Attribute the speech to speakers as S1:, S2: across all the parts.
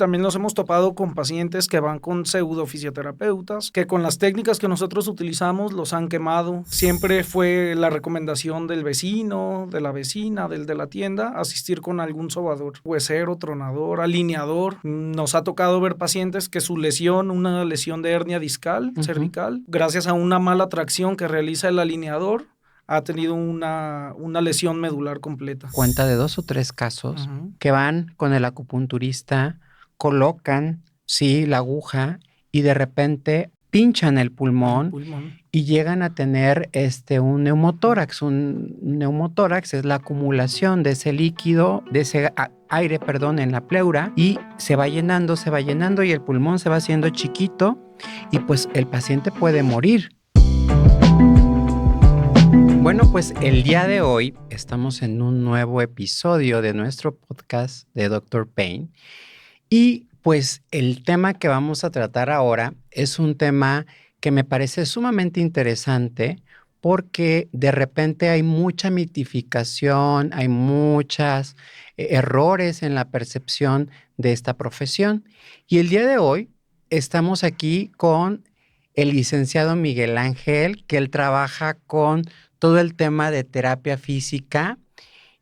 S1: También nos hemos topado con pacientes que van con pseudofisioterapeutas, que con las técnicas que nosotros utilizamos los han quemado. Siempre fue la recomendación del vecino, de la vecina, del de la tienda, asistir con algún sobador, huesero, tronador, alineador. Nos ha tocado ver pacientes que su lesión, una lesión de hernia discal, cervical, gracias a una mala tracción que realiza el alineador, ha tenido una lesión medular completa.
S2: Cuenta de 2 o 3 casos que van con el acupunturista, colocan, sí, la aguja y de repente pinchan el pulmón y llegan a tener un neumotórax. Un neumotórax es la acumulación de ese líquido, de ese aire, en la pleura, y se va llenando y el pulmón se va haciendo chiquito y pues el paciente puede morir. Bueno, pues el día de hoy estamos en un nuevo episodio de nuestro podcast de Dr. Pain y pues el tema que vamos a tratar ahora es un tema que me parece sumamente interesante porque de repente hay mucha mitificación, hay muchos errores en la percepción de esta profesión. Y el día de hoy estamos aquí con el licenciado Miguel Ángel, que él trabaja con todo el tema de terapia física.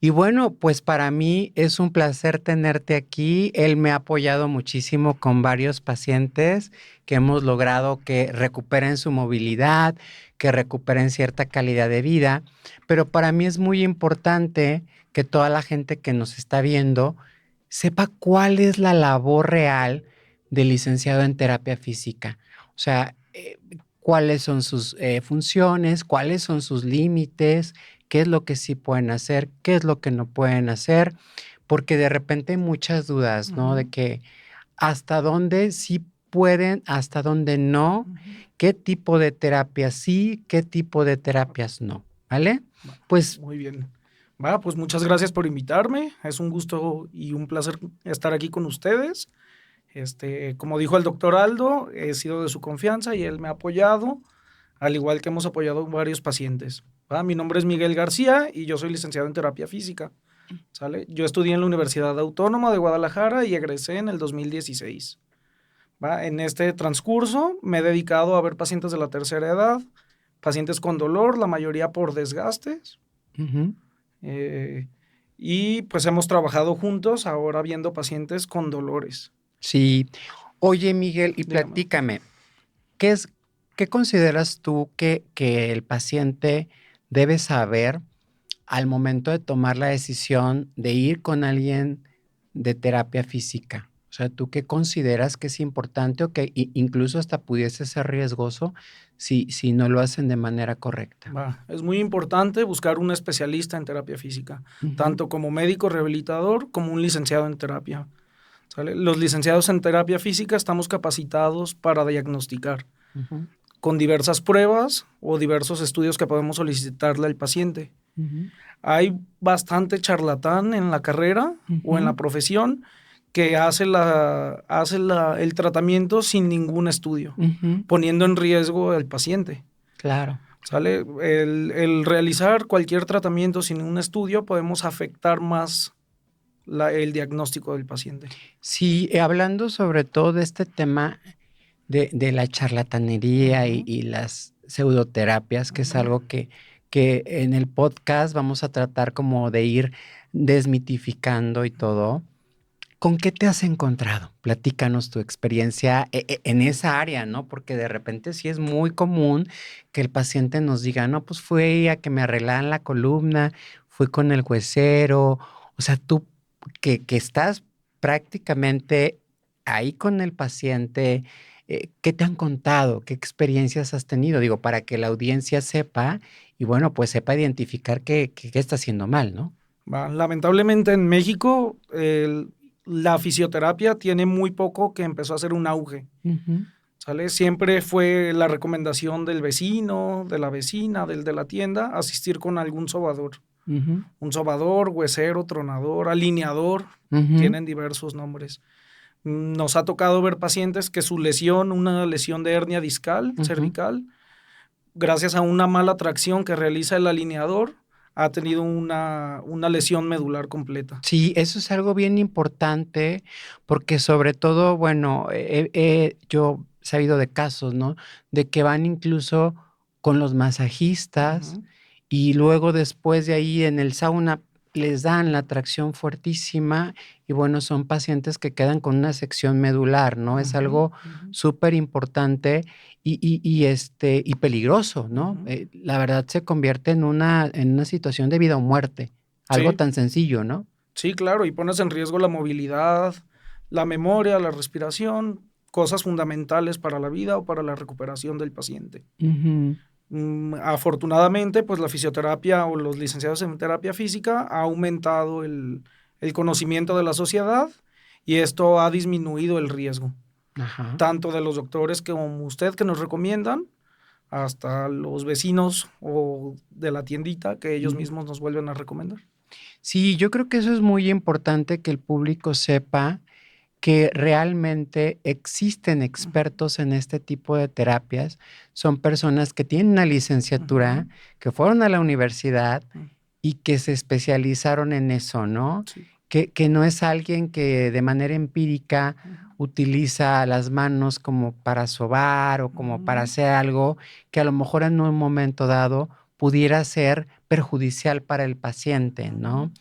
S2: Y bueno, pues para mí es un placer tenerte aquí. Él me ha apoyado muchísimo con varios pacientes que hemos logrado que recuperen su movilidad, que recuperen cierta calidad de vida. Pero para mí es muy importante que toda la gente que nos está viendo sepa cuál es la labor real del licenciado en terapia física. O sea, cuáles son sus funciones, cuáles son sus límites, qué es lo que sí pueden hacer, qué es lo que no pueden hacer, porque de repente hay muchas dudas, ¿no? De que hasta dónde sí pueden, hasta dónde no, qué tipo de terapias sí, qué tipo de terapias no, ¿vale? Pues
S1: muy bien. Pues muchas gracias por invitarme. Es un gusto y un placer estar aquí con ustedes. Como dijo el doctor Aldo, he sido de su confianza y él me ha apoyado, al igual que hemos apoyado a varios pacientes. Mi nombre es Miguel García y yo soy licenciado en terapia física. ¿Sale? Yo estudié en la Universidad Autónoma de Guadalajara y egresé en el 2016. En este transcurso me he dedicado a ver pacientes de la tercera edad, pacientes con dolor, la mayoría por desgastes. Y pues hemos trabajado juntos ahora viendo pacientes con dolores.
S2: Sí. Oye, Miguel, y platícame, ¿qué consideras tú que el paciente debe saber al momento de tomar la decisión de ir con alguien de terapia física? O sea, ¿tú qué consideras que es importante o que incluso hasta pudiese ser riesgoso si no lo hacen de manera correcta?
S1: Es muy importante buscar un especialista en terapia física, tanto como médico rehabilitador como un licenciado en terapia. ¿Sale? Los licenciados en terapia física estamos capacitados para diagnosticar con diversas pruebas o diversos estudios que podemos solicitarle al paciente. Hay bastante charlatán en la carrera o en la profesión que hace el tratamiento sin ningún estudio, poniendo en riesgo al paciente.
S2: Claro.
S1: ¿Sale? El realizar cualquier tratamiento sin un estudio podemos afectar más el diagnóstico del paciente.
S2: Sí, hablando sobre todo de este tema de la charlatanería y las pseudoterapias, que es algo que en el podcast vamos a tratar como de ir desmitificando y todo. ¿Con qué te has encontrado? Platícanos tu experiencia en esa área, ¿no? Porque de repente sí es muy común que el paciente nos diga, no, pues fui a que me arreglaran la columna, fui con el huesero. O sea, tú que estás prácticamente ahí con el paciente, ¿qué te han contado? ¿Qué experiencias has tenido? Digo, para que la audiencia sepa y bueno, pues sepa identificar qué está haciendo mal, ¿no?
S1: Lamentablemente en México la fisioterapia tiene muy poco que empezó a hacer un auge. ¿Sale? Siempre fue la recomendación del vecino, de la vecina, del de la tienda, asistir con algún sobador. Un sobador, huesero, tronador, alineador, tienen diversos nombres. Nos ha tocado ver pacientes que su lesión, una lesión de hernia discal, cervical, gracias a una mala tracción que realiza el alineador, ha tenido una lesión medular completa.
S2: Sí, eso es algo bien importante porque sobre todo, bueno, yo he sabido de casos, ¿no? De que van incluso con los masajistas
S1: Ujú,
S2: y luego después de ahí en el sauna les dan la tracción fuertísima y bueno, son pacientes que quedan con una sección medular, ¿no? Es
S1: ujú,
S2: algo
S1: ujú,
S2: súper importante y peligroso, ¿no?
S1: ujú.
S2: La verdad se convierte en una situación de vida o muerte, algo
S1: Sí,
S2: tan sencillo, ¿no?
S1: sí, claro, y pones en riesgo la movilidad, la memoria, la respiración, cosas fundamentales para la vida o para la recuperación del paciente.
S2: Ujú.
S1: Afortunadamente, pues la fisioterapia o los licenciados en terapia física ha aumentado el conocimiento de la sociedad y esto ha disminuido el riesgo,
S2: Ajá.
S1: tanto de los doctores como usted que nos recomiendan, hasta los vecinos o de la tiendita que ellos
S2: Mm.
S1: mismos nos vuelven a recomendar.
S2: Sí, yo creo que eso es muy importante que el público sepa que realmente existen
S1: Ujú,
S2: expertos en este tipo de terapias. Son personas que tienen una licenciatura,
S1: ujú,
S2: que fueron a la universidad
S1: ujú.
S2: y que se especializaron en eso, ¿no?
S1: Sí.
S2: Que no es alguien que de manera empírica
S1: Ujú,
S2: utiliza las manos como para sobar o como para
S1: ujú.
S2: hacer algo que a lo mejor en un momento dado pudiera ser perjudicial para el paciente,
S1: Ujú.
S2: ¿no?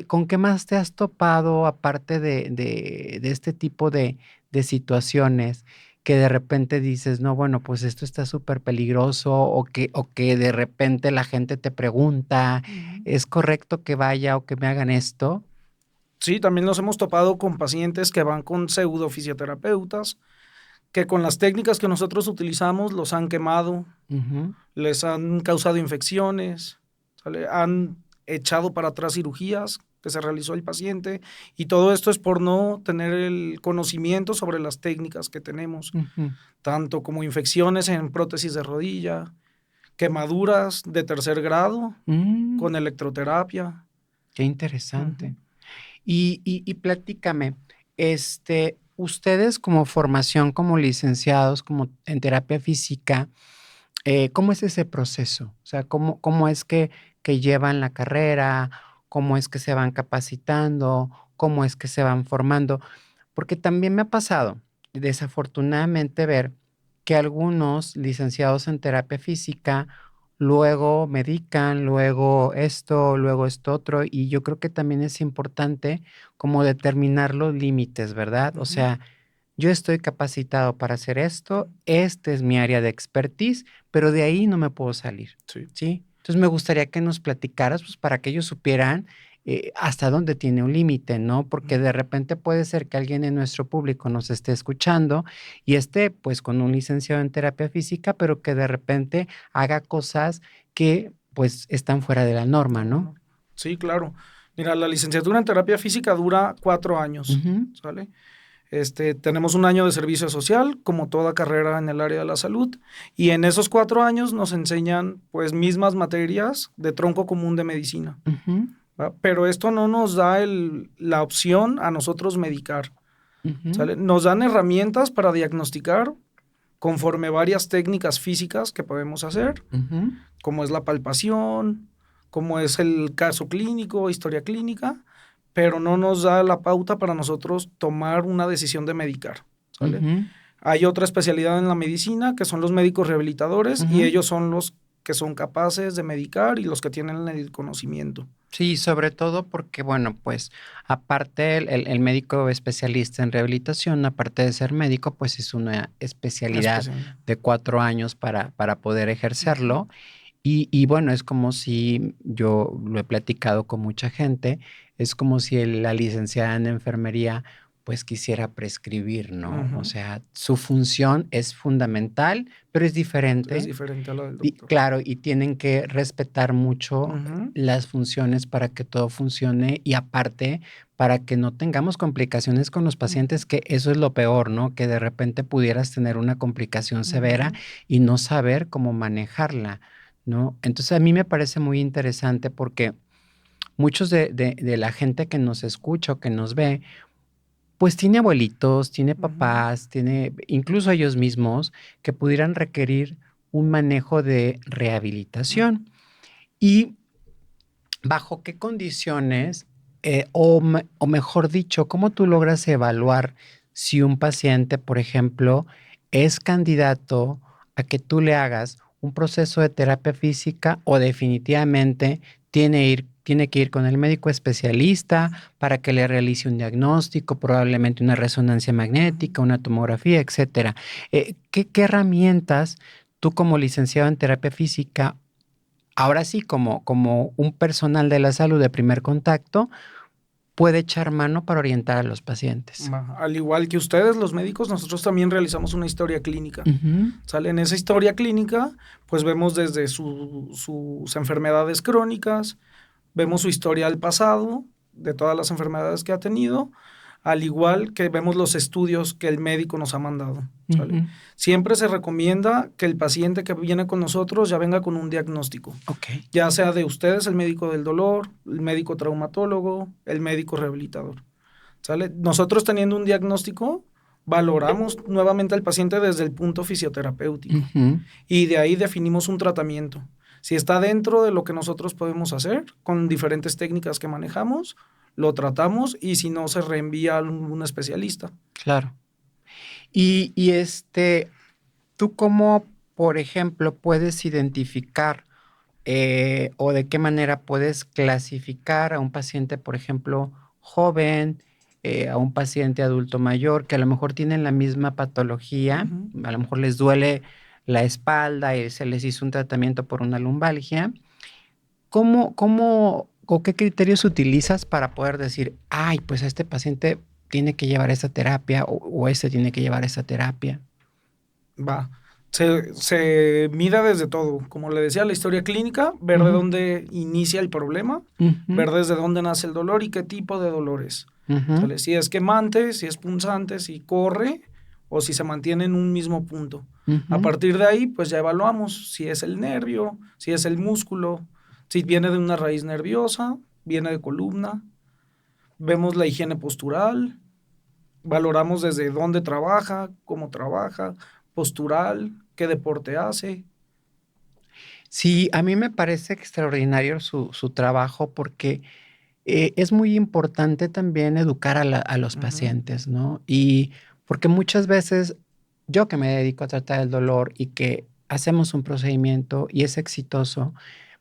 S2: ¿Con qué más te has topado aparte de este tipo de situaciones que de repente dices, no, bueno, pues esto está súper peligroso o que de repente la gente te pregunta,
S1: Ujú.
S2: ¿es correcto que vaya o que me hagan esto?
S1: Sí, también nos hemos topado con pacientes que van con pseudofisioterapeutas, que con las técnicas que nosotros utilizamos los han quemado,
S2: Ujú,
S1: les han causado infecciones, ¿sale? Han echado para atrás cirugías que se realizó el paciente y todo esto es por no tener el conocimiento sobre las técnicas que tenemos,
S2: ujú.
S1: tanto como infecciones en prótesis de rodilla, quemaduras de tercer grado
S2: Mm,
S1: con electroterapia.
S2: qué
S1: Ujú.
S2: interesante. Y platícame, ustedes como formación, como licenciados, como en terapia física, ¿cómo es ese proceso? O sea, ¿cómo es que llevan la carrera? ¿Cómo es que se van capacitando? ¿Cómo es que se van formando? Porque también me ha pasado, desafortunadamente, ver que algunos licenciados en terapia física luego medican, luego esto otro, y yo creo que también es importante como determinar los límites, ¿verdad? O
S1: Ujú.
S2: sea, yo estoy capacitado para hacer esto, este es mi área de expertise, pero de ahí no me puedo salir,
S1: Sí.
S2: ¿sí? Entonces me gustaría que nos platicaras, pues para que ellos supieran hasta dónde tiene un límite, ¿no? Porque de repente puede ser que alguien en nuestro público nos esté escuchando y esté pues con un licenciado en terapia física, pero que de repente haga cosas que pues están fuera de la norma,
S1: No,
S2: ¿no?
S1: no. Sí, claro. Mira, la licenciatura en terapia física dura 4 años,
S2: Ujú,
S1: ¿sale? Tenemos un año de servicio social, como toda carrera en el área de la salud, y en esos 4 años nos enseñan, pues, mismas materias de tronco común de medicina,
S2: ujú,
S1: ¿va? Pero esto no nos da la opción a nosotros medicar,
S2: ujú,
S1: ¿sale? Nos dan herramientas para diagnosticar conforme varias técnicas físicas que podemos hacer,
S2: ujú,
S1: como es la palpación, como es el caso clínico, historia clínica, pero no nos da la pauta para nosotros tomar una decisión de medicar, ¿sale?
S2: ujú,
S1: Hay otra especialidad en la medicina que son los médicos rehabilitadores y
S2: ujú.
S1: ellos son los que son capaces de medicar y los que tienen el conocimiento.
S2: Sí, sobre todo porque, bueno, pues aparte el médico especialista en rehabilitación, aparte de ser médico, pues es una especialidad
S1: Especialidad.
S2: de 4 años para poder
S1: Ujú,
S2: ejercerlo. Y bueno, es como si yo lo he platicado con mucha gente, es como si la licenciada en enfermería pues quisiera prescribir, ¿no? O
S1: ujú.
S2: sea, su función es fundamental, pero es
S1: Es
S2: diferente.
S1: diferente a la del
S2: Y
S1: doctor.
S2: claro, y tienen que respetar mucho
S1: Ujú,
S2: las funciones para que todo funcione y aparte para que no tengamos complicaciones con los
S1: ujú,
S2: pacientes, que eso es lo peor, ¿no? Que de repente pudieras tener una complicación severa
S1: ujú,
S2: y no saber cómo manejarla, ¿no? Entonces a mí me parece muy interesante porque muchos de la gente que nos escucha o que nos ve, pues tiene abuelitos, tiene
S1: ujú,
S2: papás, tiene incluso ellos mismos que pudieran requerir un manejo de
S1: ujú.
S2: rehabilitación. ¿Y bajo qué condiciones, o mejor dicho, cómo tú logras evaluar si un paciente, por ejemplo, es candidato a que tú le hagas un proceso de terapia física o definitivamente tiene que ir con el médico especialista para que le realice un diagnóstico, probablemente una resonancia magnética, una tomografía, etcétera? ¿Qué herramientas tú como licenciado en terapia física, ahora sí, como un personal de la salud de primer contacto, puede echar mano para orientar a los pacientes?
S1: Al igual que ustedes, los médicos, nosotros también realizamos una historia clínica.
S2: Ujú.
S1: ¿Sale? En esa historia clínica, pues vemos desde sus enfermedades crónicas, vemos su historial pasado de todas las enfermedades que ha tenido, al igual que vemos los estudios que el médico nos ha mandado. ¿Sale?
S2: Ujú.
S1: Siempre se recomienda que el paciente que viene con nosotros ya venga con un diagnóstico,
S2: Ok.
S1: ya sea de ustedes, el médico del dolor, el médico traumatólogo, el médico rehabilitador. ¿Sale? Nosotros teniendo un diagnóstico, valoramos nuevamente al paciente desde el punto fisioterapéutico
S2: Ujú.
S1: y de ahí definimos un tratamiento. Si está dentro de lo que nosotros podemos hacer, con diferentes técnicas que manejamos, lo tratamos y si no, se reenvía a un especialista.
S2: Claro. Y ¿tú cómo, por ejemplo, puedes identificar o de qué manera puedes clasificar a un paciente, por ejemplo, joven, a un paciente adulto mayor, que a lo mejor tienen la misma patología,
S1: Ujú.
S2: a lo mejor les duele la espalda y se les hizo un tratamiento por una lumbalgia? ¿Cómo o qué criterios utilizas para poder decir, ay, pues este paciente tiene que llevar esta terapia o este tiene que llevar esta terapia?
S1: Va. Se mide desde todo. Como le decía, la historia clínica, ver de
S2: Ujú.
S1: dónde inicia el problema,
S2: Ujú.
S1: ver desde dónde nace el dolor y qué tipo de dolor es.
S2: Ujú.
S1: ¿Sale? Si es quemante, si es punzante, si corre o si se mantiene en un mismo punto. A
S2: Ujú.
S1: partir de ahí, pues ya evaluamos si es el nervio, si es el músculo, si viene de una raíz nerviosa, viene de columna. Vemos la higiene postural, valoramos desde dónde trabaja, postural, qué deporte hace.
S2: Sí, a mí me parece extraordinario su trabajo porque es muy importante también educar a los
S1: Ujú,
S2: pacientes, ¿no? Y porque muchas veces yo que me dedico a tratar el dolor y que hacemos un procedimiento y es exitoso,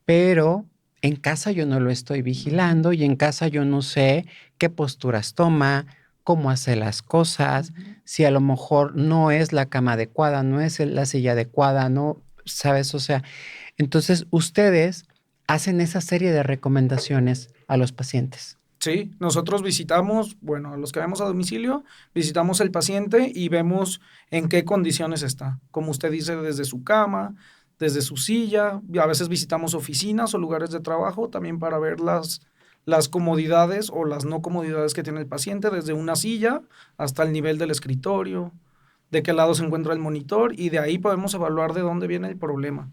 S2: pero en casa yo no lo estoy
S1: ujú,
S2: vigilando y en casa yo no sé qué posturas toma, cómo hace las cosas,
S1: ujú.
S2: si a lo mejor no es la cama adecuada, no es la silla adecuada, no, ¿sabes? O sea, entonces ustedes hacen esa serie de recomendaciones a los pacientes.
S1: Sí, nosotros visitamos, bueno, a los que vemos a domicilio, visitamos el paciente y vemos en qué condiciones está. Como usted dice, desde su cama, desde su silla, y a veces visitamos oficinas o lugares de trabajo también para ver las comodidades o las no comodidades que tiene el paciente, desde una silla hasta el nivel del escritorio, de qué lado se encuentra el monitor y de ahí podemos evaluar de dónde viene el problema.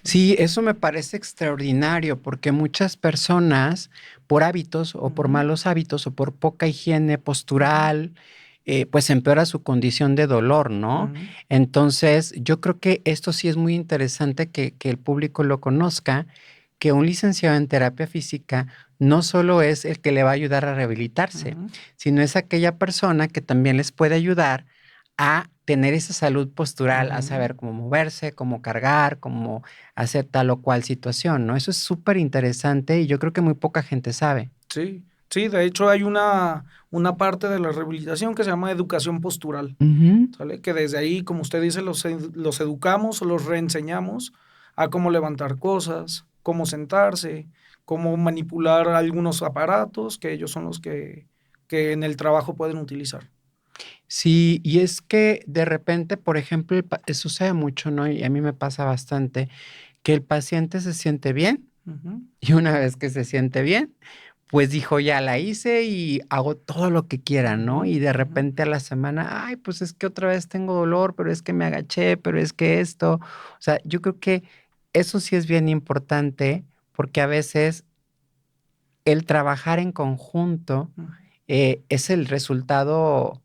S2: Sí, eso me parece extraordinario porque muchas personas, por hábitos o por
S1: Ujú,
S2: malos hábitos o por poca higiene
S1: ujú,
S2: postural, pues empeora su condición de dolor, ¿no?
S1: ujú,
S2: Entonces, yo creo que esto sí es muy interesante que el público lo conozca, que un licenciado en terapia física no solo es el que le va a ayudar a rehabilitarse,
S1: ujú,
S2: sino es aquella persona que también les puede ayudar a tener esa salud postural, a
S1: ujú.
S2: saber cómo moverse, cómo cargar, cómo hacer tal o cual situación, ¿no? Eso es súper interesante y yo creo que muy poca gente sabe.
S1: Sí, sí, de hecho hay una parte de la rehabilitación que se llama educación postural,
S2: Ujú.
S1: ¿sale? Que desde ahí, como usted dice, los educamos o los reenseñamos a cómo levantar cosas, cómo sentarse, cómo manipular algunos aparatos, que ellos son los que en el trabajo pueden utilizar.
S2: Sí, y es que de repente, por ejemplo, sucede mucho, ¿no? Y a mí me pasa bastante, que el paciente se siente bien
S1: Ujú,
S2: y una vez que se siente bien, pues dijo, ya la hice y hago todo lo que quiera,
S1: ujú,
S2: ¿no? Y de
S1: ujú.
S2: repente a la semana, ay, pues es que otra vez tengo dolor, pero es que me agaché, pero es que esto, o sea, yo creo que eso sí es bien importante porque a veces el trabajar en conjunto es el resultado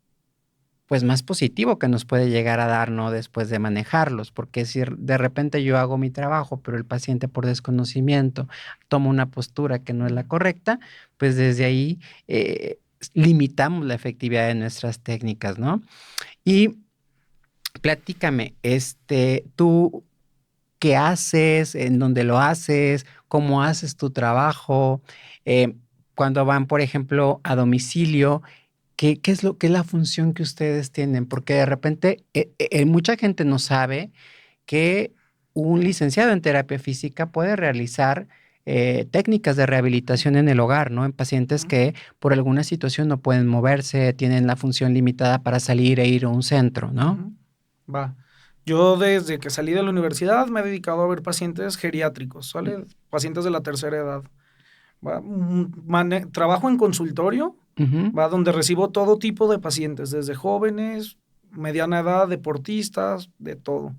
S2: pues más positivo que nos puede llegar a dar, ¿no? Después de manejarlos, porque si de repente yo hago mi trabajo, pero el paciente por desconocimiento toma una postura que no es la correcta, pues desde ahí limitamos la efectividad de nuestras técnicas, ¿no? Y platícame, tú, ¿qué haces? ¿En dónde lo haces? ¿Cómo haces tu trabajo? Eh, Cuando van, por ejemplo, a domicilio, ¿qué es qué es la función que ustedes tienen? Porque de repente mucha gente no sabe que un licenciado en terapia física puede realizar técnicas de rehabilitación en el hogar, ¿no? En pacientes que por alguna situación no pueden moverse, tienen la función limitada para salir e ir a un centro, ¿no?
S1: Va. Yo desde que salí de la universidad me he dedicado a ver pacientes geriátricos, ¿vale? Pacientes de la tercera edad. ¿Va? Trabajo en consultorio,
S2: Ujú,
S1: ¿va? Donde recibo todo tipo de pacientes, desde jóvenes, mediana edad, deportistas, de todo.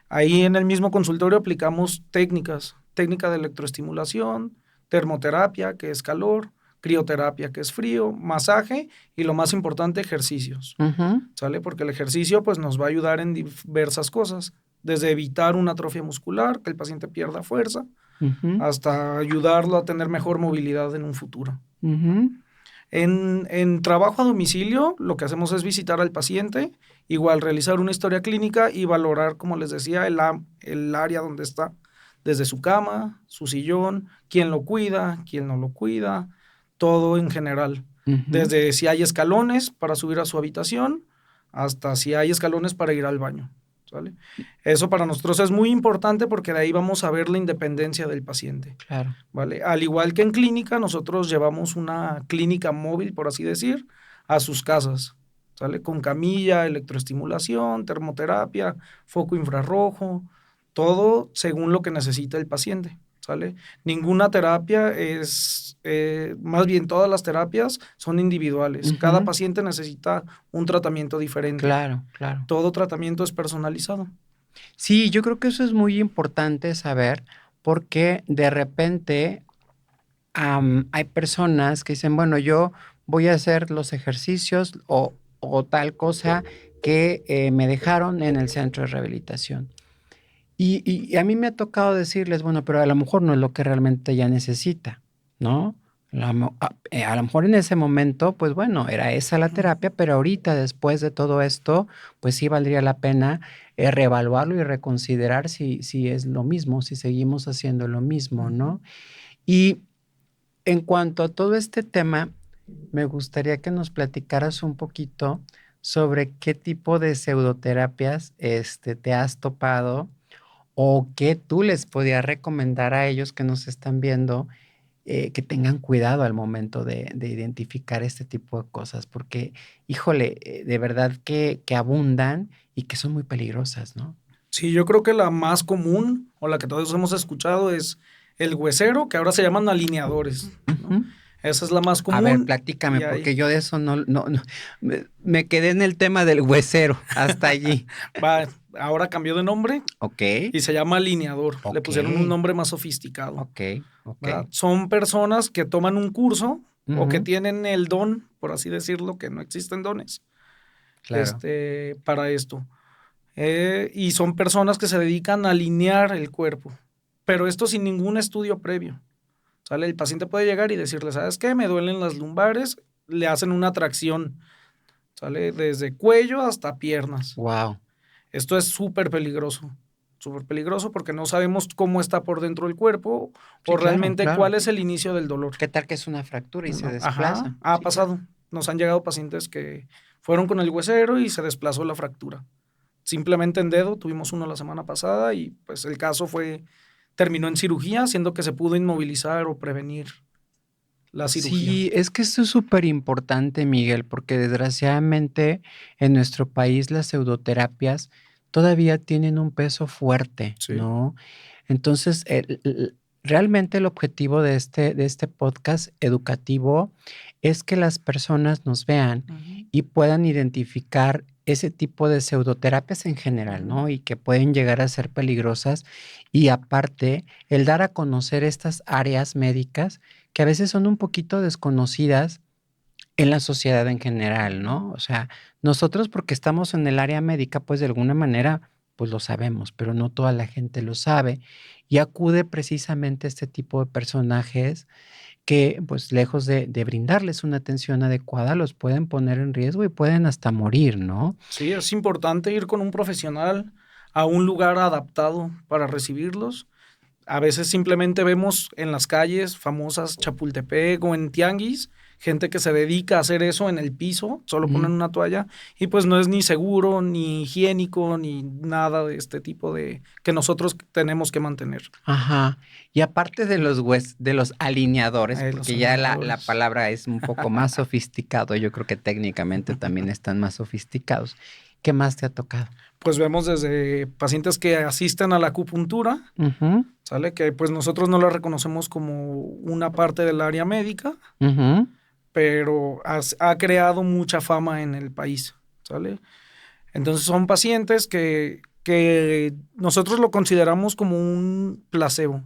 S1: Ahí en el mismo consultorio aplicamos técnica de electroestimulación, termoterapia, que es calor, crioterapia, que es frío, masaje y lo más importante, ejercicios.
S2: ujú,
S1: ¿Sale? Porque el ejercicio pues nos va a ayudar en diversas cosas, desde evitar una atrofia muscular, que el paciente pierda fuerza,
S2: ujú,
S1: hasta ayudarlo a tener mejor movilidad en un futuro.
S2: ujú,
S1: En trabajo a domicilio, lo que hacemos es visitar al paciente, igual realizar una historia clínica y valorar, como les decía, el área donde está, desde su cama, su sillón, quién lo cuida, quién no lo cuida, todo en general.
S2: ujú.
S1: Desde si hay escalones para subir a su habitación, hasta si hay escalones para ir al baño. ¿Sale? Eso para nosotros es muy importante porque de ahí vamos a ver la independencia del paciente.
S2: Claro.
S1: ¿Vale? Al igual que en clínica, nosotros llevamos una clínica móvil, por así decir, a sus casas, ¿sale? Con camilla, electroestimulación, termoterapia, foco infrarrojo, todo según lo que necesita el paciente, ¿sale? Ninguna terapia más bien todas las terapias son individuales. Cada
S2: Ujú.
S1: paciente necesita un tratamiento diferente.
S2: Claro, claro.
S1: Todo tratamiento es personalizado.
S2: Sí, yo creo que eso es muy importante saber porque de repente hay personas que dicen, bueno, yo voy a hacer los ejercicios o tal cosa que me dejaron en el centro de rehabilitación. Y a mí me ha tocado decirles, bueno, pero a lo mejor no es lo que realmente ella necesita, ¿no? A lo mejor en ese momento, pues bueno, era esa la terapia, pero ahorita, después de todo esto, pues sí valdría la pena reevaluarlo y reconsiderar si es lo mismo, si seguimos haciendo lo mismo, ¿no? Y en cuanto a todo este tema, me gustaría que nos platicaras un poquito sobre qué tipo de pseudoterapias te has topado o qué tú les podías recomendar a ellos que nos están viendo, que tengan cuidado al momento de identificar este tipo de cosas, porque, híjole, de verdad que abundan y que son muy peligrosas, ¿no?
S1: Sí, yo creo que la más común o la que todos hemos escuchado es el huesero, que ahora se llaman alineadores, ¿no?
S2: Ujú.
S1: Esa es la más
S2: A ver,
S1: común
S2: platícame,
S1: y hay,
S2: porque yo de eso no, me quedé en el tema del huesero, hasta allí.
S1: ahora cambió de nombre
S2: Ok,
S1: y se llama alineador. Le
S2: ok,
S1: pusieron un nombre más sofisticado,
S2: ok, ok.
S1: ¿verdad? Son personas que toman un curso o que
S2: Ujú,
S1: tienen el don, por así decirlo, que no existen dones,
S2: claro.
S1: para esto. Y son personas que se dedican a alinear el cuerpo, pero esto sin ningún estudio previo. ¿Sale? El paciente puede llegar y decirle, ¿sabes qué? Me duelen las lumbares, le hacen una tracción, ¿sale? Desde cuello hasta piernas.
S2: Wow.
S1: Esto es súper peligroso porque no sabemos cómo está por dentro el cuerpo o
S2: Sí, claro,
S1: realmente
S2: claro.
S1: cuál es el inicio del dolor.
S2: ¿Qué tal que es una fractura y se
S1: ¿No? Ajá,
S2: desplaza?
S1: ha
S2: Sí, claro.
S1: pasado. Nos han llegado pacientes que fueron con el huesero y se desplazó la fractura. Simplemente en dedo, tuvimos uno la semana pasada y pues el caso terminó en cirugía, siendo que se pudo inmovilizar o prevenir la cirugía.
S2: Sí, es que esto es súper importante, Miguel, porque desgraciadamente en nuestro país las pseudoterapias todavía tienen un peso fuerte,
S1: Sí.
S2: ¿no? Entonces, realmente el objetivo de este podcast educativo es que las personas nos vean
S1: Ujú,
S2: y puedan identificar ese tipo de pseudoterapias en general,
S1: ujú,
S2: ¿no? Y que pueden llegar a ser peligrosas. Y aparte, el dar a conocer estas áreas médicas que a veces son un poquito desconocidas en la sociedad en general, ¿no? O sea, nosotros porque estamos en el área médica, pues de alguna manera, pues lo sabemos, pero no toda la gente lo sabe y acude precisamente a este tipo de personajes que, pues lejos de brindarles una atención adecuada, los pueden poner en riesgo y pueden hasta morir, ¿no?
S1: Sí, es importante ir con un profesional a un lugar adaptado para recibirlos. A veces simplemente vemos en las calles famosas Chapultepec o en tianguis, gente que se dedica a hacer eso en el piso, solo ponen
S2: Ujú.
S1: una toalla y pues no es ni seguro, ni higiénico, ni nada de este tipo de que nosotros tenemos que mantener.
S2: Ajá. Y aparte de de los alineadores,
S1: Los
S2: porque ya la
S1: alineadores.
S2: palabra es un poco más sofisticado, yo creo que técnicamente también están más sofisticados. ¿Qué más te ha tocado?
S1: Pues vemos desde pacientes que asisten a la acupuntura,
S2: Ujú,
S1: ¿sale? Que pues nosotros no la reconocemos como una parte del área médica,
S2: ujú,
S1: pero ha creado mucha fama en el país, ¿sale? Entonces son pacientes que nosotros lo consideramos como un placebo,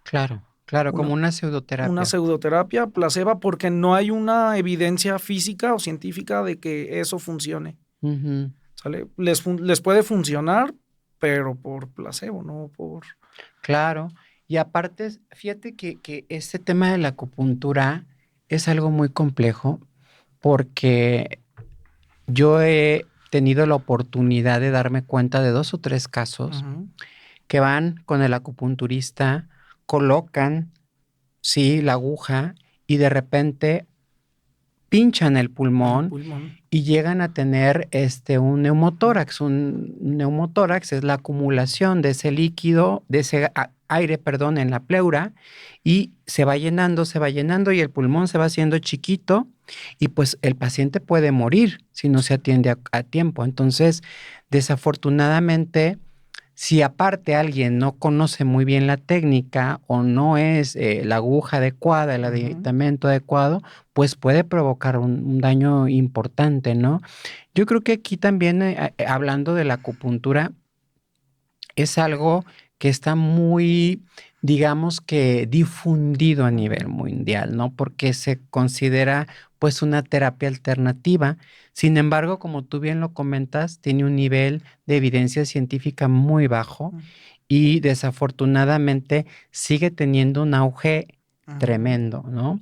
S2: claro, claro, como
S1: una,
S2: una
S1: una
S2: pseudoterapia.
S1: pseudoterapia placebo porque no hay una evidencia física o científica de que eso funcione,
S2: Ujú,
S1: ¿sale? Les puede funcionar, pero por placebo, no por...
S2: claro. Y aparte, fíjate que este tema de la acupuntura es algo muy complejo porque yo he tenido la oportunidad de darme cuenta de 2 o 3 casos
S1: Ujú,
S2: que van con el acupunturista, colocan, sí, la aguja y de repente pinchan el
S1: en el
S2: pulmón
S1: pulmón.
S2: y llegan a tener un neumotórax. Un neumotórax es la acumulación de ese líquido, de ese aire, perdón, en la pleura y se va llenando y el pulmón se va haciendo chiquito y pues el paciente puede morir si no se atiende a tiempo. Entonces, desafortunadamente, si aparte alguien no conoce muy bien la técnica o no es la aguja adecuada, el
S1: Ujú.
S2: aditamento adecuado, pues puede provocar un daño importante, ¿no? Yo creo que aquí también, hablando de la acupuntura, es algo que está muy, digamos que difundido a nivel
S1: Ujú.
S2: mundial, ¿no? Porque se considera pues una terapia alternativa. Sin embargo, como tú bien lo comentas, tiene un nivel de evidencia científica muy bajo y desafortunadamente sigue teniendo un auge
S1: Ujú.
S2: tremendo, ¿no?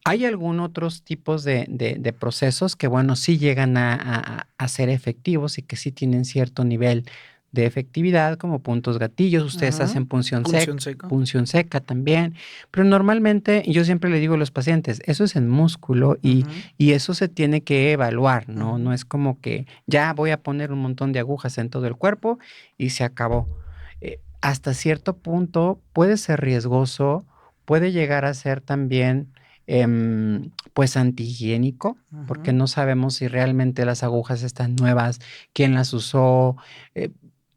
S2: Hay algunos otros tipos de procesos que, bueno, sí llegan a ser efectivos y que sí tienen cierto nivel de efectividad, como puntos gatillos. Ustedes hacen
S1: Ujú. Punción seca.
S2: punción seca también, pero normalmente yo siempre le digo a los pacientes, eso es en músculo
S1: Ujú.
S2: y eso se tiene que evaluar, ¿no?
S1: Ujú.
S2: No es como que ya voy a poner un montón de agujas en todo el cuerpo y se acabó. Hasta cierto punto puede ser riesgoso, puede llegar a ser también, pues, antihigiénico, porque
S1: Ujú.
S2: no sabemos si realmente las agujas están nuevas, quién las usó, eh,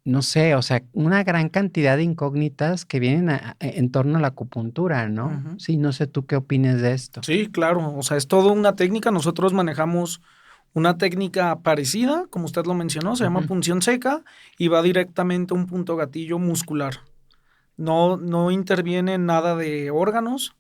S2: no sé, o sea, una gran cantidad de incógnitas que vienen en torno a la acupuntura, ¿no?
S1: Ujú.
S2: Sí, no sé tú qué opines de esto.
S1: Sí, claro, o sea, es toda una técnica. Nosotros manejamos una técnica parecida, como usted lo mencionó, se llama
S2: Ujú,
S1: punción seca y va directamente a un punto gatillo muscular. No interviene nada de órganos,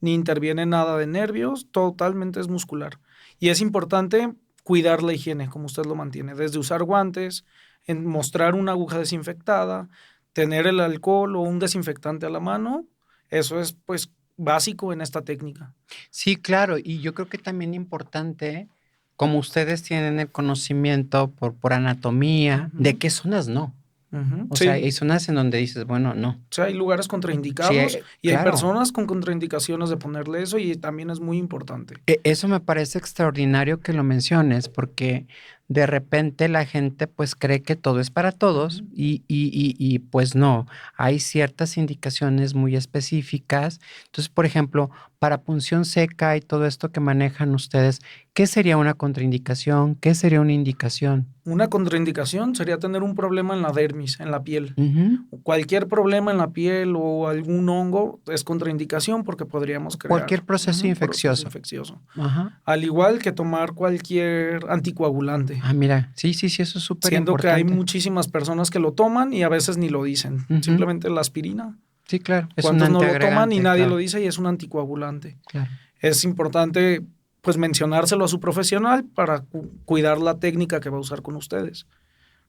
S1: ni interviene nada de nervios, totalmente es muscular. Y es importante cuidar la higiene, como usted lo mantiene, desde usar guantes, en mostrar una aguja desinfectada, tener el alcohol o un desinfectante a la mano. Eso es pues básico en esta técnica.
S2: sí, claro, y yo creo que también importante, como ustedes tienen el conocimiento por anatomía, de
S1: Ujú,
S2: qué zonas no.
S1: ujú.
S2: O sea,
S1: Sí,
S2: hay zonas en donde dices, bueno, no.
S1: o sea, hay lugares
S2: Sí,
S1: contraindicados y hay
S2: claro.
S1: personas con contraindicaciones de ponerle eso y también es muy importante.
S2: Eso me parece extraordinario que lo menciones, porque de repente la gente pues cree que todo es para todos
S1: Ujú.
S2: y pues no, hay ciertas indicaciones muy específicas. Entonces, por ejemplo, para punción seca y todo esto que manejan ustedes, ¿qué sería una contraindicación? ¿Qué sería una indicación?
S1: Una contraindicación sería tener un problema en la dermis, en la piel.
S2: Ujú.
S1: Cualquier problema en la piel o algún hongo es contraindicación porque podríamos crear
S2: Cualquier proceso
S1: proceso
S2: infeccioso.
S1: infeccioso.
S2: Ajá.
S1: Al igual que tomar cualquier anticoagulante,
S2: Ah, mira, sí, sí, sí, eso es súper
S1: siendo que hay
S2: importante.
S1: muchísimas personas que lo toman y a veces ni lo dicen.
S2: Ujú.
S1: Simplemente la aspirina.
S2: Sí, claro, es un
S1: ¿Cuántos no lo toman y
S2: antiagregante,
S1: nadie lo
S2: claro,
S1: dice y es un anticoagulante?
S2: claro.
S1: Es importante pues mencionárselo a su profesional para cuidar la técnica que va a usar con ustedes.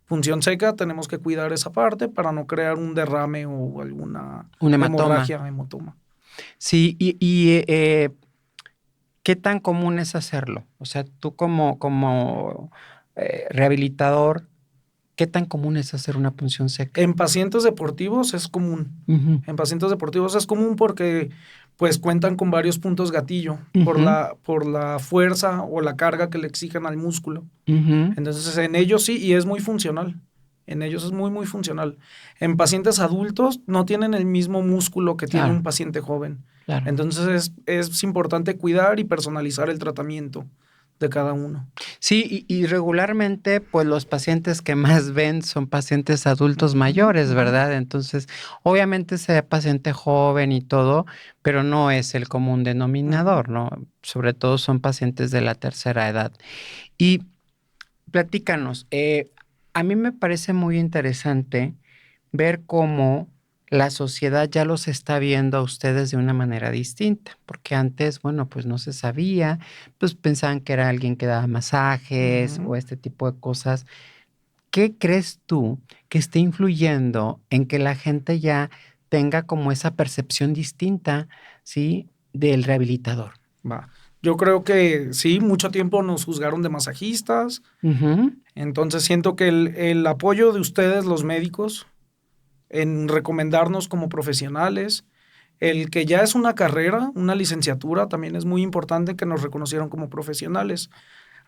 S1: Función seca, tenemos que cuidar esa parte para no crear un derrame o alguna hemorragia, hematoma.
S2: Sí, ¿qué tan común es hacerlo? O sea, tú como rehabilitador, ¿qué tan común es hacer una punción seca?
S1: En pacientes deportivos es común.
S2: Uh-huh.
S1: En pacientes deportivos es común porque pues cuentan con varios puntos gatillo por la fuerza o la carga que le exigen al músculo. Entonces en ellos sí, y es muy funcional. En ellos es muy, muy funcional. En pacientes adultos no tienen el mismo músculo que tiene un paciente joven.
S2: Claro.
S1: Entonces es importante cuidar y personalizar el tratamiento de cada uno.
S2: Sí, y regularmente, pues los pacientes que más ven son pacientes adultos mayores, ¿verdad? Entonces, obviamente se ve paciente joven y todo, pero no es el común denominador, ¿no? Sobre todo son pacientes de la tercera edad. Y platícanos, a mí me parece muy interesante ver cómo la sociedad ya los está viendo a ustedes de una manera distinta, porque antes, bueno, pues no se sabía, pues pensaban que era alguien que daba masajes o este tipo de cosas. ¿Qué crees tú que esté influyendo en que la gente ya tenga como esa percepción distinta, ¿sí?, del rehabilitador?
S1: Va. Yo creo que sí, mucho tiempo nos juzgaron de masajistas. Entonces siento que el apoyo de ustedes, los médicos, en recomendarnos como profesionales, el que ya es una carrera, una licenciatura, también es muy importante que nos reconocieron como profesionales.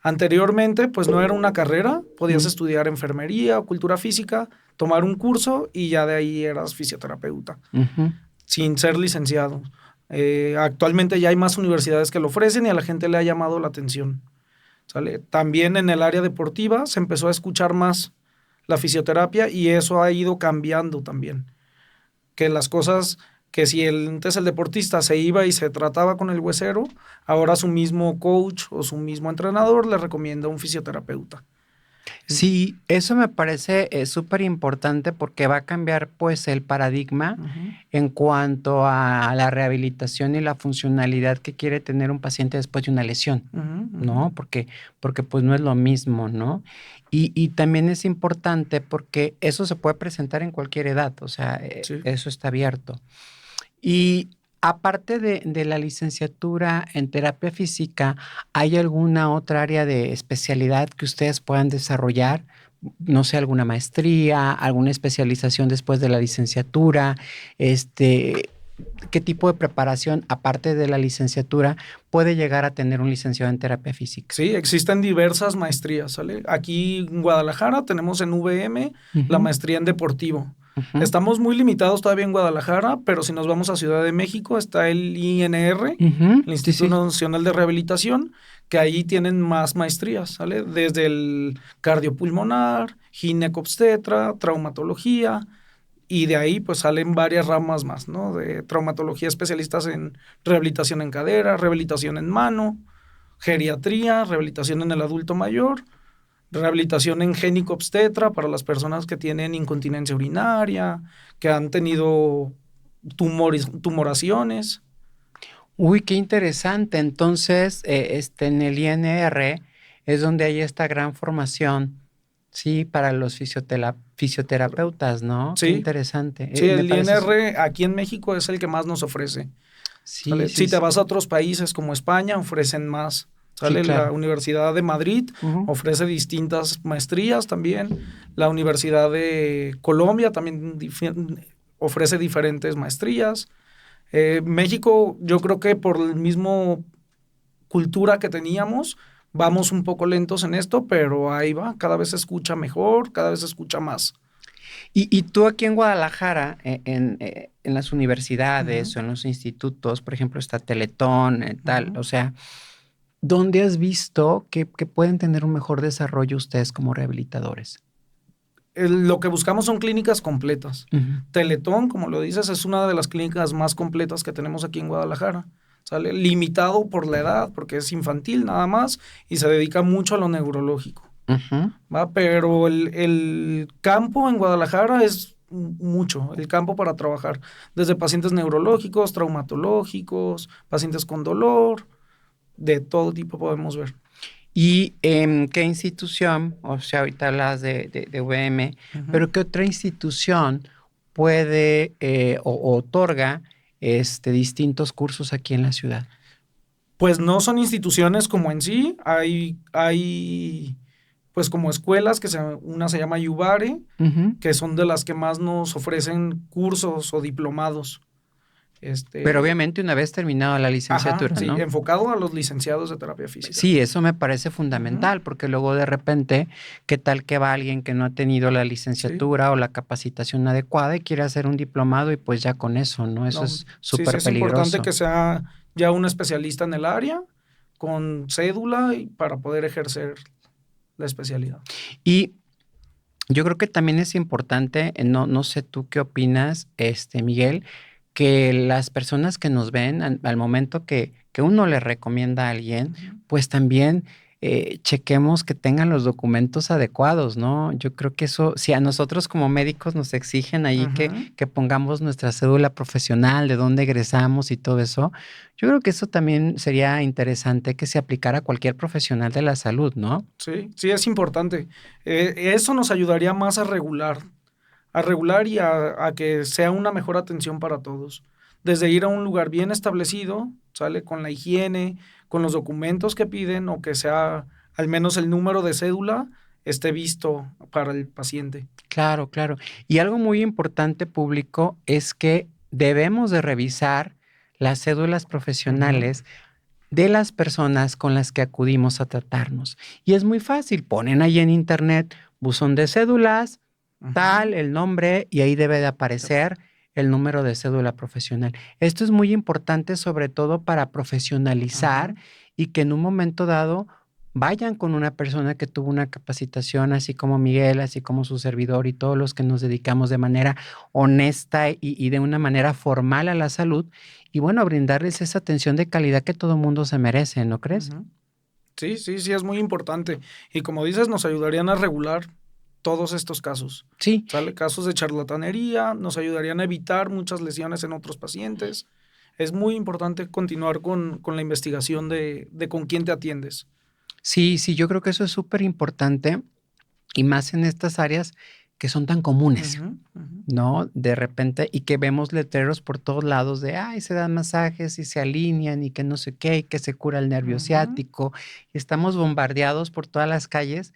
S1: Anteriormente, pues no era una carrera, podías estudiar enfermería o cultura física, tomar un curso y ya de ahí eras fisioterapeuta, sin ser licenciado. Actualmente ya hay más universidades que lo ofrecen y a la gente le ha llamado la atención, ¿sale? También en el área deportiva se empezó a escuchar más la fisioterapia y eso ha ido cambiando también. Que las cosas, que si antes el deportista se iba y se trataba con el huesero, ahora su mismo coach o su mismo entrenador le recomienda un fisioterapeuta.
S2: Sí, eso me parece súper importante porque va a cambiar pues el paradigma en cuanto a la rehabilitación y la funcionalidad que quiere tener un paciente después de una lesión, ¿no? Porque pues no es lo mismo, ¿no? Y también es importante porque eso se puede presentar en cualquier edad, o sea,
S1: Sí.
S2: eso está abierto. Y aparte de la licenciatura en terapia física, ¿hay alguna otra área de especialidad que ustedes puedan desarrollar? No sé, alguna maestría, alguna especialización después de la licenciatura, ¿qué tipo de preparación, aparte de la licenciatura, puede llegar a tener un licenciado en terapia física?
S1: Sí, existen diversas maestrías, ¿sale? Aquí en Guadalajara tenemos en VM la maestría en deportivo. Estamos muy limitados todavía en Guadalajara, pero si nos vamos a Ciudad de México está el INR, el Instituto Nacional de Rehabilitación, que ahí tienen más maestrías, ¿sale? Desde el cardiopulmonar, ginecobstetra, traumatología, y de ahí pues salen varias ramas más, ¿no? De traumatología, especialistas en rehabilitación en cadera, rehabilitación en mano, geriatría, rehabilitación en el adulto mayor, rehabilitación en ginecobstetra para las personas que tienen incontinencia urinaria, que han tenido tumoraciones.
S2: Uy, qué interesante. Entonces, en el INR es donde hay esta gran formación, sí, para los fisioterapeutas, ¿no?
S1: Sí.
S2: Qué interesante.
S1: Sí, el INR aquí en México es el que más nos ofrece.
S2: Sí,
S1: si te vas a otros países como España, ofrecen más. ¿Sale?
S2: Sí, claro.
S1: La Universidad de Madrid ofrece distintas maestrías también. La Universidad de Colombia también ofrece diferentes maestrías. México, yo creo que por el mismo cultura que teníamos, vamos un poco lentos en esto, pero ahí va. Cada vez se escucha mejor, cada vez se escucha más.
S2: Y tú aquí en Guadalajara, en las universidades o en los institutos, por ejemplo, está Teletón, tal, o sea, ¿dónde has visto que pueden tener un mejor desarrollo ustedes como rehabilitadores?
S1: Lo que buscamos son clínicas completas. Teletón, como lo dices, es una de las clínicas más completas que tenemos aquí en Guadalajara. ¿Sale? Limitado por la edad, porque es infantil nada más, y se dedica mucho a lo neurológico. ¿Va? Pero el campo en Guadalajara es mucho, el campo para trabajar. Desde pacientes neurológicos, traumatológicos, pacientes con dolor. de todo tipo podemos ver.
S2: ¿Y en qué institución, o sea, ahorita hablas de VM, pero qué otra institución puede o otorga distintos cursos aquí en la ciudad?
S1: Pues no son instituciones como en sí, hay pues como escuelas, una se llama Yubare, que son de las que más nos ofrecen cursos o diplomados.
S2: Pero obviamente una vez terminada la licenciatura,
S1: sí,
S2: ¿no?
S1: enfocado a los licenciados de terapia física.
S2: Sí, eso me parece fundamental, porque luego de repente, ¿qué tal que va alguien que no ha tenido la licenciatura o la capacitación adecuada y quiere hacer un diplomado y pues ya con eso, ¿no? Eso es súper
S1: es importante
S2: peligroso.
S1: que sea ya un especialista en el área, con cédula y para poder ejercer la especialidad.
S2: Y yo creo que también es importante, no sé tú qué opinas, Miguel, que las personas que nos ven al momento que uno le recomienda a alguien, pues también chequemos que tengan los documentos adecuados, ¿no? Yo creo que eso, si a nosotros como médicos nos exigen ahí que pongamos nuestra cédula profesional, de dónde egresamos y todo eso, yo creo que eso también sería interesante que se aplicara a cualquier profesional de la salud, ¿no?
S1: Sí, sí es importante. Eso nos ayudaría más a regular y a que sea una mejor atención para todos. Desde ir a un lugar bien establecido, ¿sale? Con la higiene, con los documentos que piden o que sea al menos el número de cédula esté visto para el paciente.
S2: Claro, claro. Y algo muy importante, público, es que debemos de revisar las cédulas profesionales de las personas con las que acudimos a tratarnos. Y es muy fácil, ponen ahí en internet buzón de cédulas, tal, el nombre, y ahí debe de aparecer el número de cédula profesional. Esto es muy importante, sobre todo para profesionalizar y que en un momento dado vayan con una persona que tuvo una capacitación, así como Miguel, así como su servidor y todos los que nos dedicamos de manera honesta y de una manera formal a la salud, y bueno, brindarles esa atención de calidad que todo mundo se merece, ¿no crees?
S1: Sí, es muy importante. Y como dices, nos ayudarían a regular todos estos casos.
S2: Sí.
S1: ¿Sale? Casos de charlatanería, nos ayudarían a evitar muchas lesiones en otros pacientes. Es muy importante continuar con la investigación de con quién te atiendes.
S2: Sí, yo creo que eso es súper importante y más en estas áreas que son tan comunes, ¿no? De repente, y que vemos letreros por todos lados de, ay, se dan masajes y se alinean y que no sé qué, y que se cura el nervio ciático. Y estamos bombardeados por todas las calles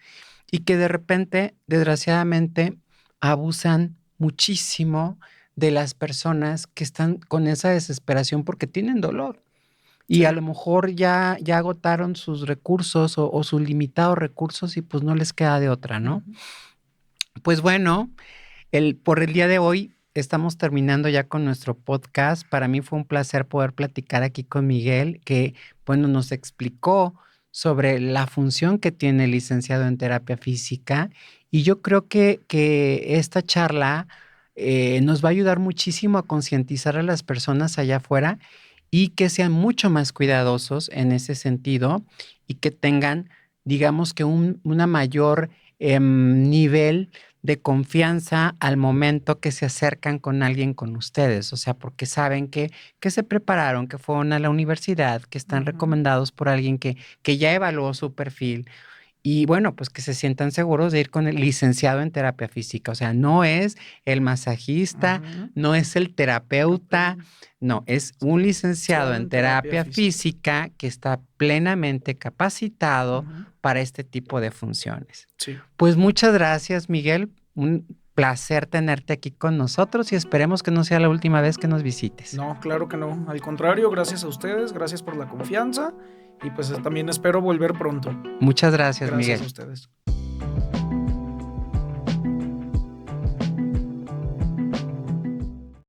S2: y que de repente, desgraciadamente, abusan muchísimo de las personas que están con esa desesperación porque tienen dolor. Y a lo mejor ya agotaron sus recursos o sus limitados recursos y pues no les queda de otra, ¿no? Pues bueno, por el día de hoy estamos terminando ya con nuestro podcast. Para mí fue un placer poder platicar aquí con Miguel, que bueno, nos explicó sobre la función que tiene el licenciado en terapia física. Y yo creo que esta charla nos va a ayudar muchísimo a concientizar a las personas allá afuera y que sean mucho más cuidadosos en ese sentido y que tengan, digamos que una mayor nivel de confianza al momento que se acercan con alguien con ustedes, o sea, porque saben que se prepararon, que fueron a la universidad, que están recomendados por alguien que ya evaluó su perfil. Y bueno, pues que se sientan seguros de ir con el licenciado en terapia física. O sea, no es el masajista, no es el terapeuta, no, es un licenciado en terapia física que está plenamente capacitado para este tipo de funciones.
S1: Sí.
S2: Pues muchas gracias, Miguel. Un placer tenerte aquí con nosotros y esperemos que no sea la última vez que nos visites.
S1: No, claro que no. Al contrario, gracias a ustedes, gracias por la confianza y pues también espero volver pronto.
S2: Muchas gracias, Miguel.
S1: Gracias a ustedes.